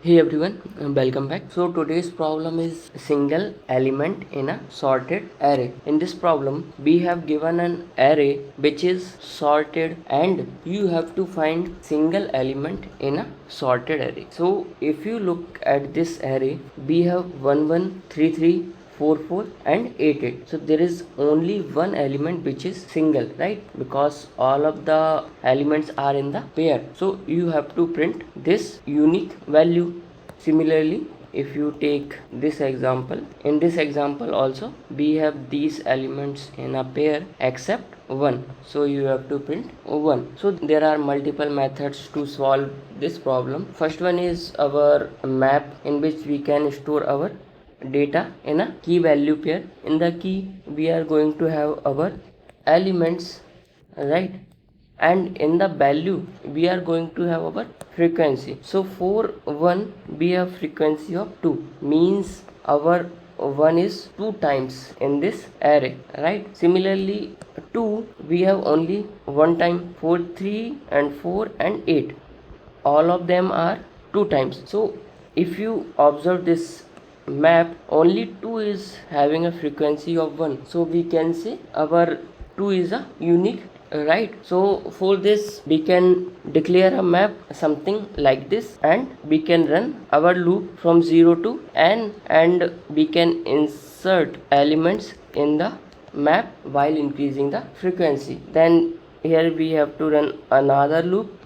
Hey everyone, welcome back. So today's problem is single element in a sorted array. In this problem, we have given an array which is sorted and you have to find single element in a sorted array. So if you look at this array, we have 1 1 3 3 4 4 and 8 8. So there is only one element which is single, right? Because all of the elements are in the pair, so you have to print this unique value. Similarly, if you take this example, in this example also we have these elements in a pair except 1, so you have to print 1. So there are multiple methods to solve this problem. First one is our map, in which we can store our data in a key value pair. In the key we are going to have our elements, right? And in the value we are going to have our frequency. So for 1 we have frequency of 2, means our 1 is 2 times in this array, right? Similarly 2 we have only 1 time. For 3 and 4 and 8, all of them are 2 times. So if you observe this map, only 2 is having a frequency of 1, so we can say our 2 is a unique, right? So for this we can declare a map something like this, and we can run our loop from 0 to n, and we can insert elements in the map while increasing the frequency. Then here we have to run another loop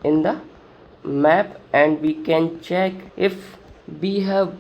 in the map, and we can check if we have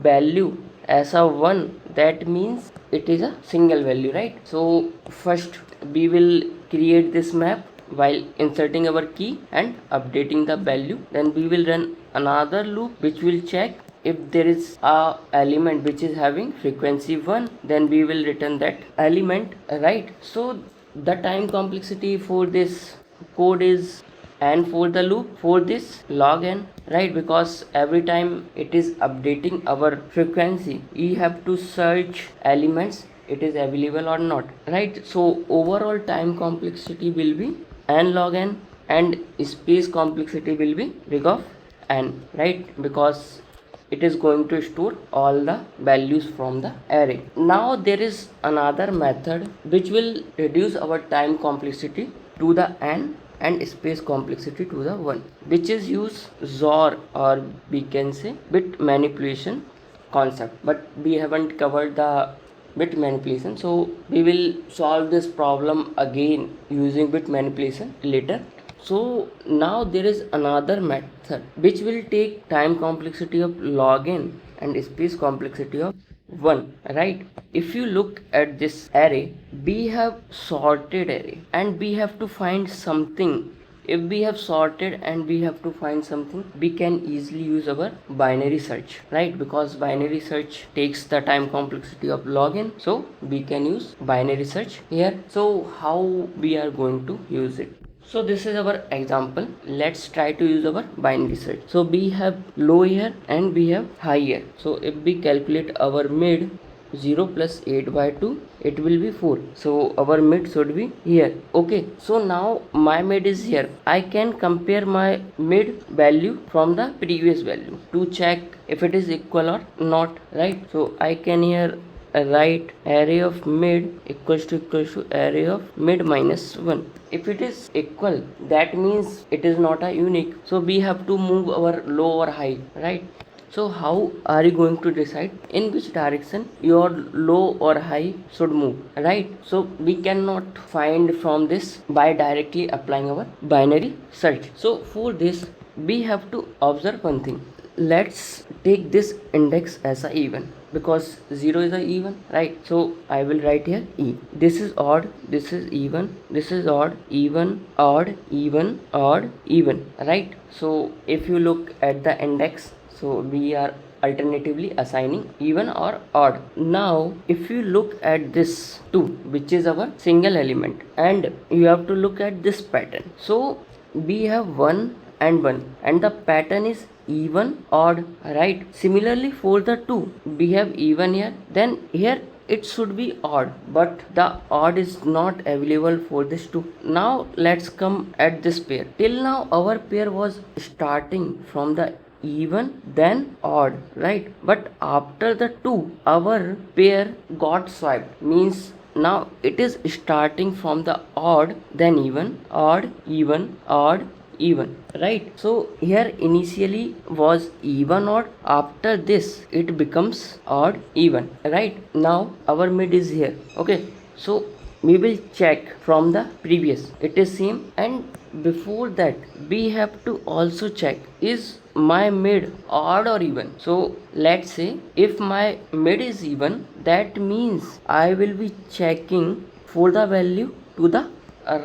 value as a 1, that means it is a single value, right? So first we will create this map while inserting our key and updating the value. Then we will run another loop which will check if there is a element which is having frequency 1, then we will return that element, right? So the time complexity for this code is n for the loop, for this log n, right? Because every time it is updating our frequency, we have to search elements it is available or not, right? So overall time complexity will be n log n, and space complexity will be big of n, right? Because it is going to store all the values from the array. Now there is another method which will reduce our time complexity to the n and space complexity to the 1, which is use XOR, or we can say bit manipulation concept, but we haven't covered the bit manipulation, so we will solve this problem again using bit manipulation later. So now there is another method which will take time complexity of log n and space complexity of 1, right? If you look at this array, we have sorted array and we have to find something. If we have sorted and we have to find something, we can easily use our binary search, right? Because binary search takes the time complexity of log n, so we can use binary search here. So how we are going to use it? So this is our example. Let's try to use our binary search. So we have low here and we have high here. So if we calculate our mid, 0 plus 8 by 2, it will be 4. So our mid should be here. Okay, so now my mid is here. I can compare my mid value from the previous value to check if it is equal or not, right? So I can here write array of mid equals to array of mid minus 1. If it is equal, that means it is not a unique, so we have to move our low or high, right? So how are you going to decide in which direction your low or high should move, right? So we cannot find from this by directly applying our binary search. So for this we have to observe one thing. Let's take this index as a even, because 0 is a even, right? So I will write here e. This is odd, this is even, this is odd, even, odd, even, odd, even, right? So if you look at the index, so we are alternatively assigning even or odd. Now if you look at this 2, which is our single element, and you have to look at this pattern. So we have 1 and 1, and the pattern is even, odd, right? Similarly for the 2, we have even here, then here it should be odd, but the odd is not available for this 2. Now let's come at this pair. Till now our pair was starting from the even then odd, right? But after the 2 our pair got swiped, means now it is starting from the odd, then even, odd, even, odd, even, right? So here initially was even odd, after this it becomes odd even, right? Now our mid is here, okay? So we will check from the previous, it is same, and before that we have to also check is my mid odd or even. So let's say if my mid is even, that means I will be checking for the value to the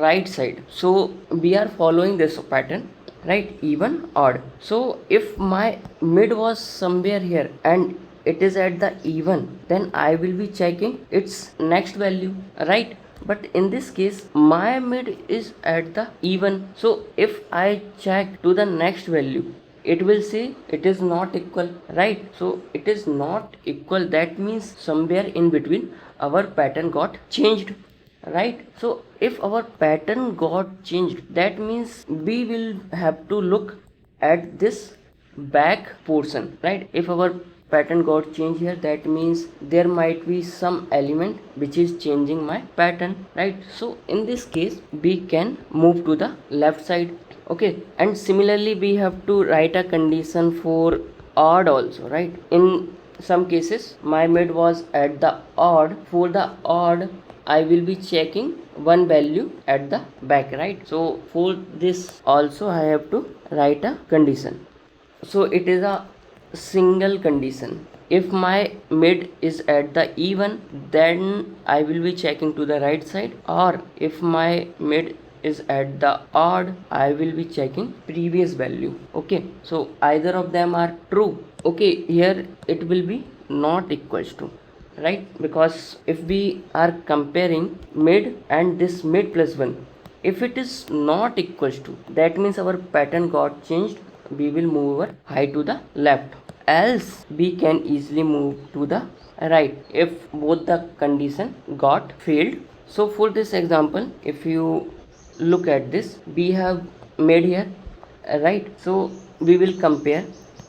right side. So we are following this pattern, right? Even, odd. So if my mid was somewhere here and it is at the even, then I will be checking its next value, right? But in this case my mid is at the even, so if I check to the next value, it will say it is not equal, right? So it is not equal, that means somewhere in between our pattern got changed, right? So if our pattern got changed, that means we will have to look at this back portion, right? If our pattern got changed here, that means there might be some element which is changing my pattern, right? So in this case we can move to the left side, okay? And similarly we have to write a condition for odd also, right? In some cases my mid was at the odd, for the odd I will be checking one value at the back, right? So for this also I have to write a condition. So it is a single condition. If my mid is at the even, then I will be checking to the right side, or if my mid is at the odd, I will be checking previous value, okay? So either of them are true, okay? Here it will be not equals to, right? Because if we are comparing mid and this mid plus 1, if it is not equals to, that means our pattern got changed, we will move our high to the left, else we can easily move to the right if both the condition got failed. So for this example, if you look at this, we have made here, right? So we will compare,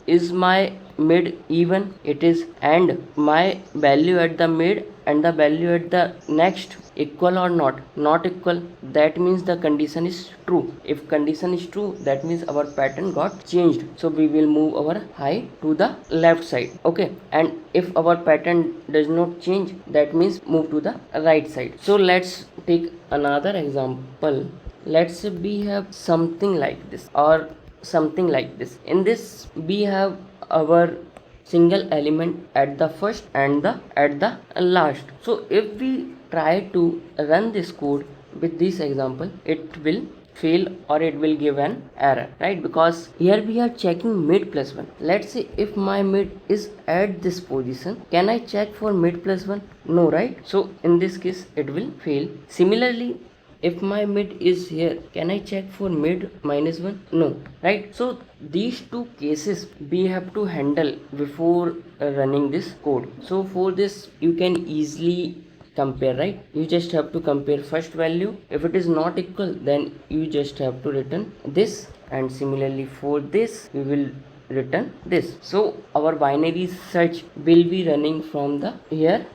is my mid even, it is, and my value at the mid and the value at the next equal or not equal, that means the condition is true. If condition is true, that means our pattern got changed, so we will move our high to the left side, okay? And if our pattern does not change, that means move to the right side. So let's take another example. Let's say we have something like this or something like this. In this we have our single element at the first and the at the last. So if we try to run this code with this example, it will fail or it will give an error, right? Because here we are checking mid plus 1. Let's say if my mid is at this position, can I check for mid plus 1? No, right? So in this case it will fail. Similarly, if my mid is here, can I check for mid minus 1? No, right? So these two cases we have to handle before running this code. So for this you can easily compare, right? You just have to compare first value. If it is not equal, then you just have to return this, and similarly for this we will return this. So our binary search will be running from the here,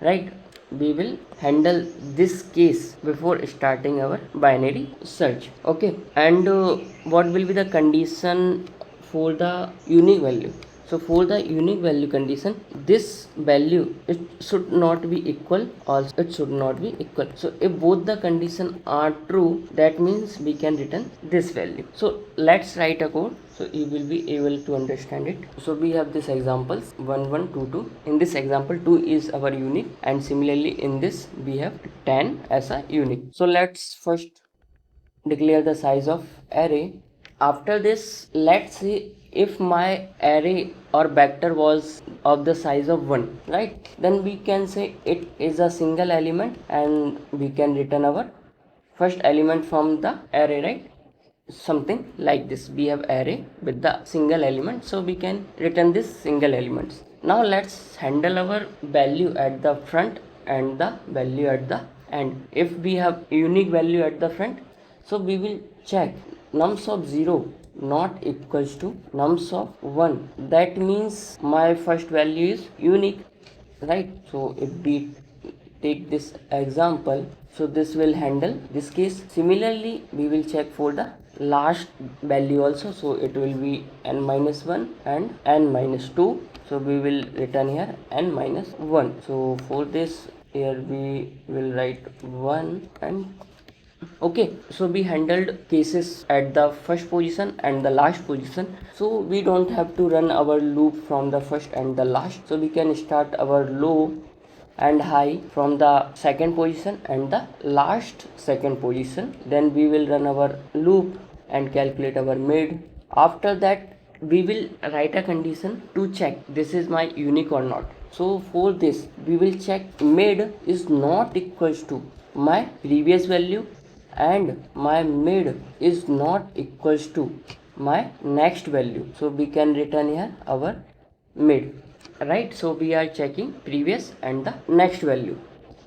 right? We will handle this case before starting our binary search, okay? And what will be the condition for the unique value? So for the unique value condition, this value, it should not be equal, also it should not be equal. So if both the condition are true, that means we can return this value. So let's write a code so you will be able to understand it. So we have this examples 1 1 2 2. In this example 2 is our unique, and similarly in this we have 10 as a unique. So let's first declare the size of array. After this, let's see if my array or vector was of the size of 1, right? Then we can say it is a single element and we can return our first element from the array, right? Something like this. We have array with the single element, so we can return this single elements. Now let's handle our value at the front and the value at the end. If we have unique value at the front, so we will check nums of 0 not equals to nums of 1. That means my first value is unique, right? So if we take this example, so this will handle this case. Similarly, we will check for the last value also, so it will be n minus 1 and n minus 2. So we will return here n minus 1. So for this, here we will write 1 and okay. So we handled cases at the first position and the last position, so we don't have to run our loop from the first and the last. So we can start our low and high from the second position and the last second position. Then we will run our loop and calculate our mid. After that, we will write a condition to check this is my unique or not. So for this, we will check mid is not equals to my previous value and my mid is not equals to my next value. So we can return here our mid, right? So we are checking previous and the next value.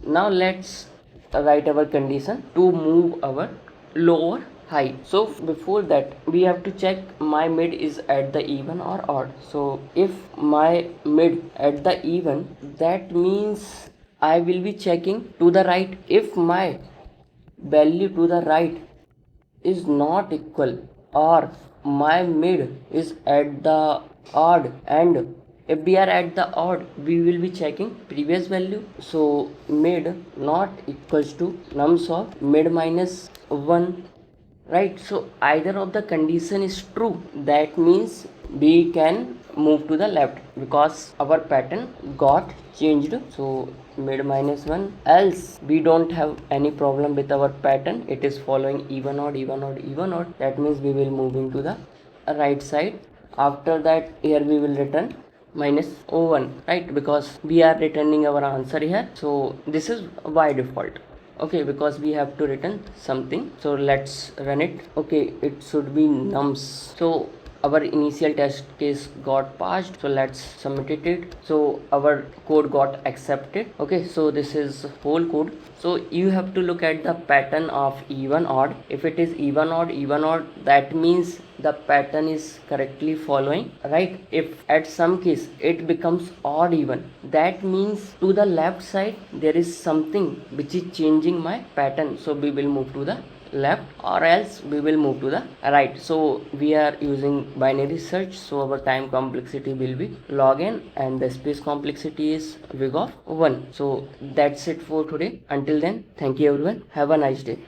Now let's write our condition to move our lower high. So before that, we have to check my mid is at the even or odd. So if my mid at the even, that means I will be checking to the right. If my value to the right is not equal or my mid is at the odd, and if we are at the odd, we will be checking previous value. So mid not equals to nums of mid minus 1, right? So either of the condition is true, that means we can move to the left because our pattern got changed. So mid minus 1, else we don't have any problem with our pattern. It is following even odd, even odd, even odd. That means we will moving to the right side. After that, here we will return minus 1, right? Because we are returning our answer here. So this is by default, okay, because we have to return something. So let's run it. Okay, it should be nums. So our initial test case got passed, so let's submit it. So our code got accepted. Okay, so this is whole code. So you have to look at the pattern of even odd. If it is even odd, even odd, that means the pattern is correctly following, right? If at some case it becomes odd even, that means to the left side there is something which is changing my pattern. So we will move to the left, or else we will move to the right. So we are using binary search, so our time complexity will be log n and the space complexity is big of 1. So that's it for today. Until then, thank you everyone, have a nice day.